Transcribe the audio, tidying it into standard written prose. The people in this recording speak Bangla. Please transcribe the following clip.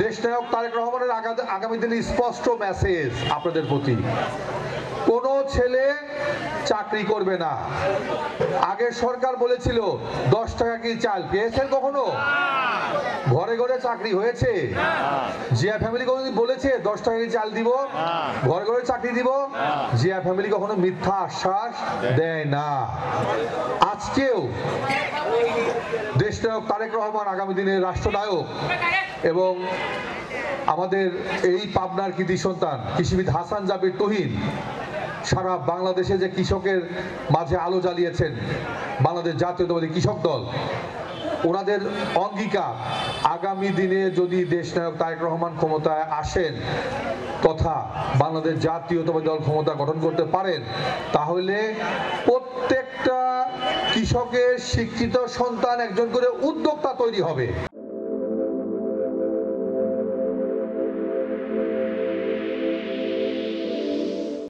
দেশনায়ক তারেক রহমানের আগামী দিনে স্পষ্ট মেসেজ আপনাদের প্রতি, কোন ছেলে চাকরি করবে না। আগের সরকার বলেছিল 10 টাকা কি চাল পেয়েছেন কখনো? ঘরে ঘরে চাকরি হয়েছে? জিয়া ফ্যামিলি কখনো বলেছে 10 টাকা কি চাল দিব, ঘরে ঘরে চাকরি দিব? জিয়া ফ্যামিলি কখনো মিথ্যা আশ্বাস দেয় না। আজকেও দেশনায়ক তারেক রহমান আগামী দিনের রাষ্ট্রনায়ক এবং আমাদের এই পাবনার কৃতি সন্তান কৃষিবিদ হাসান জাবির তুহিন সারা বাংলাদেশে যে কৃষকের মাঝে আলো জ্বালিয়েছেন, বাংলাদেশ জাতীয়তাবাদী কৃষক দল, ওনাদের অঙ্গীকার আগামী দিনে যদি দেশনায়ক তারেক রহমান ক্ষমতায় আসেন তথা বাংলাদেশ জাতীয়তাবাদী দল ক্ষমতা গঠন করতে পারেন, তাহলে প্রত্যেকটা কৃষকের শিক্ষিত সন্তান একজন করে উদ্যোক্তা তৈরি হবে।